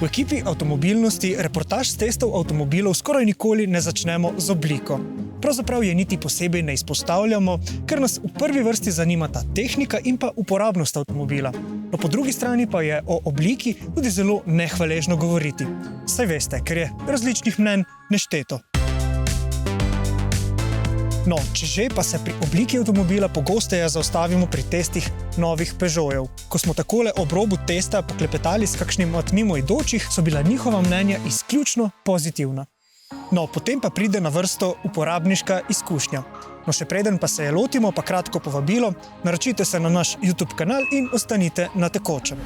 V ekipi avtomobilnosti reportaž s testov avtomobilov skoraj nikoli ne začnemo z obliko. Pravzaprav je niti posebej ne izpostavljamo, ker nas v prvi vrsti zanimata tehnika in pa uporabnost avtomobila. No, po drugi strani pa je o obliki tudi zelo nehvaležno govoriti. Saj veste, ker je različnih mnenj nešteto. No, če že, pa se pri obliki avtomobila pogosteje zaustavimo pri testih novih Peugeotjev. Ko smo takole ob robu testa poklepetali s kakšnim od mimoidočih, so bila njihova mnenja izključno pozitivna. No, potem pa pride na vrsto uporabniška izkušnja. No, še preden pa se je lotimo, pa kratko povabilo, naročite se na naš YouTube kanal in ostanite na tekočem.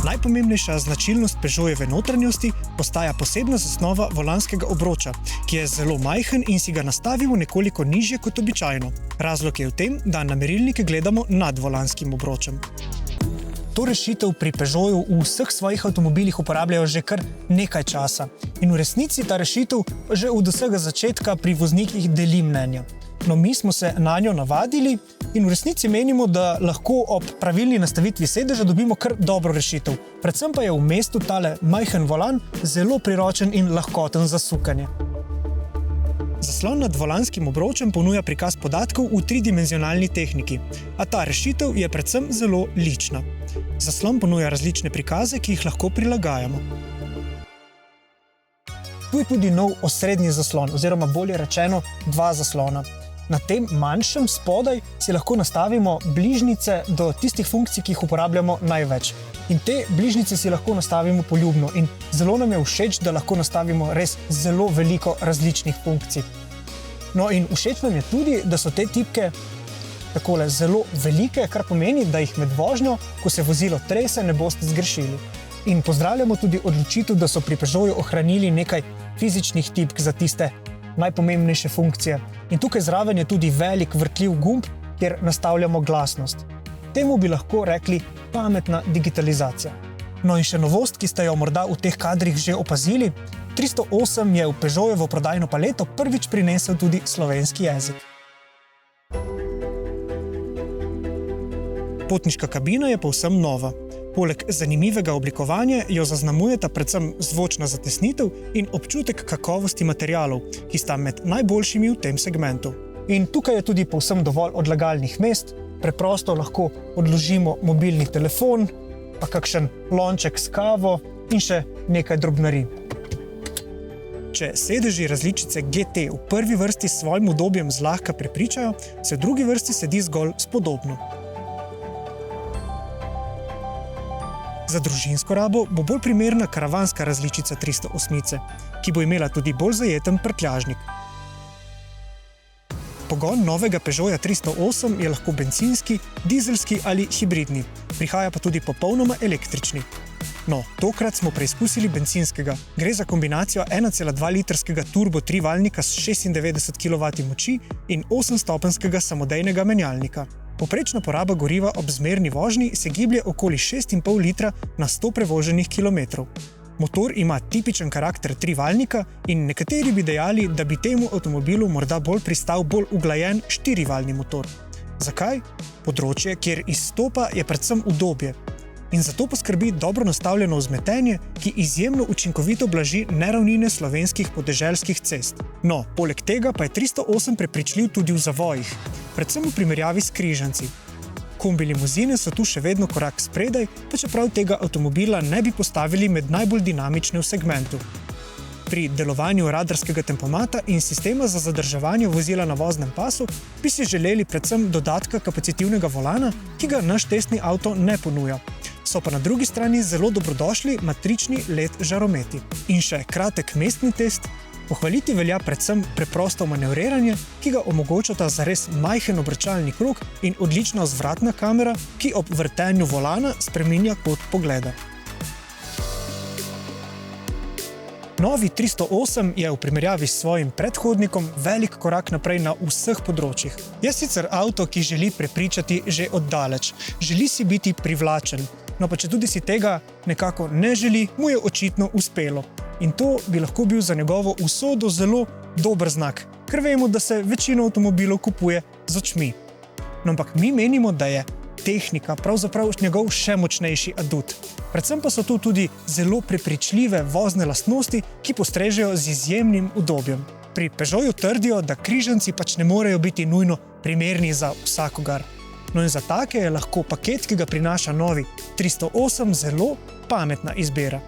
Najpomembnejša značilnost Peugeotjeve notranjosti postaja posebna zasnova volanskega obroča, ki je zelo majhen in si ga nastavimo nekoliko nižje kot običajno. Razlog je v tem, da na merilnike gledamo nad volanskim obročem. To rešitev pri Peugeotu v vseh svojih avtomobilih uporabljajo že kar nekaj časa. In v resnici ta rešitev že od vsega začetka pri voznikih deli mnenja. No, mi smo se na njo navadili in v resnici menimo, da lahko ob pravilni nastavitvi sedeža dobimo kar dobro rešitev. Predvsem pa je v mestu tale majhen volan zelo priročen in lahkoten za sukanje. Zaslon nad volanskim obročem ponuja prikaz podatkov v tridimenzionalni tehniki, a ta rešitev je predvsem zelo lična. Zaslon ponuja različne prikaze, ki jih lahko prilagajamo. Tu je tudi nov osrednji zaslon, oziroma bolje rečeno dva zaslona. Na tem manjšem spodaj si lahko nastavimo bližnjice do tistih funkcij, ki jih uporabljamo največ. In te bližnjice si lahko nastavimo poljubno in zelo nam je všeč, da lahko nastavimo res zelo veliko različnih funkcij. No in všeč nam je tudi, da so te tipke takole zelo velike, kar pomeni, da jih med vožnjo, ko se vozilo trese, ne boste zgrešili. In pozdravljamo tudi odločitev, da so pri Peugeotu ohranili nekaj fizičnih tipk za tiste najpomembnejše funkcije. In tukaj zraven je tudi velik vrtljiv gumb, kjer nastavljamo glasnost. Temu bi lahko rekli pametna digitalizacija. No in še novost, ki ste jo morda v teh kadrih že opazili, 308 je v Peugeotjevo prodajno paleto prvič prinesel tudi slovenski jezik. Potniška kabina je povsem nova. Poleg zanimivega oblikovanja jo zaznamujeta predvsem zvočna zatesnitev in občutek kakovosti materialov, ki sta med najboljšimi v tem segmentu. In tukaj je tudi povsem dovolj odlagalnih mest, preprosto lahko odložimo mobilni telefon, pa kakšen lonček s kavo in še nekaj drobnarij. Če sedeži različice GT v prvi vrsti s svojim udobjem zlahka prepričajo, se v drugi vrsti sedi zgolj spodobno. Za družinsko rabo bo bolj primerna karavanska različica 308, ki bo imela tudi bolj zajeten prtljažnik. Pogon novega Peugeota 308 je lahko bencinski, dizelski ali hibridni, prihaja pa tudi popolnoma električni. No, tokrat smo preizkusili bencinskega. Gre za kombinacijo 1,2-litrskega turbo trivaljnika s 96 kW moči in 8-stopenjskega samodejnega menjalnika. Povprečna poraba goriva ob zmerni vožnji se giblje okoli 6,5 litra na 100 prevoženih kilometrov. Motor ima tipičen karakter trivaljnika in nekateri bi dejali, da bi temu avtomobilu morda bolj pristal bolj uglajen štirivaljni motor. Zakaj? Področje, kjer izstopa, je predvsem udobje. In zato poskrbi dobro nastavljeno vzmetenje, ki izjemno učinkovito blaži neravnine slovenskih podeželskih cest. No, poleg tega pa je 308 prepričljiv tudi v zavojih, predvsem v primerjavi s križanci. Kombi limuzine so tu še vedno korak spredaj, pa čeprav tega avtomobila ne bi postavili med najbolj dinamične v segmentu. Pri delovanju radarskega tempomata in sistema za zadrževanje vozila na voznem pasu bi si želeli predvsem dodatka kapacitivnega volana, ki ga naš testni avto ne ponuja. So pa na drugi strani zelo dobrodošli matrični LED žarometi. In še kratek mestni test. Pohvaliti velja predvsem preprosto manevriranje, ki ga omogočata zares majhen obračalni krog in odlična vzvratna kamera, ki ob vrtenju volana spreminja kot pogleda. Novi 308 je v primerjavi s svojim predhodnikom velik korak naprej na vseh področjih. Je sicer avto, ki želi prepričati že od daleč. Želi si biti privlačen. No pa če tudi si tega nekako ne želi, mu je očitno uspelo. In to bi lahko bil za njegovo usodo zelo dober znak, ker vemo, da se večino avtomobilov kupuje z očmi. No, ampak mi menimo, da je tehnika pravzaprav njegov še močnejši adut. Predvsem pa so tu tudi zelo prepričljive vozne lastnosti, ki postrežejo z izjemnim udobjem. Pri Peugeotu trdijo, da križanci pač ne morejo biti nujno primerni za vsakogar. No in za take je lahko paket, ki ga prinaša novi 308, zelo pametna izbira.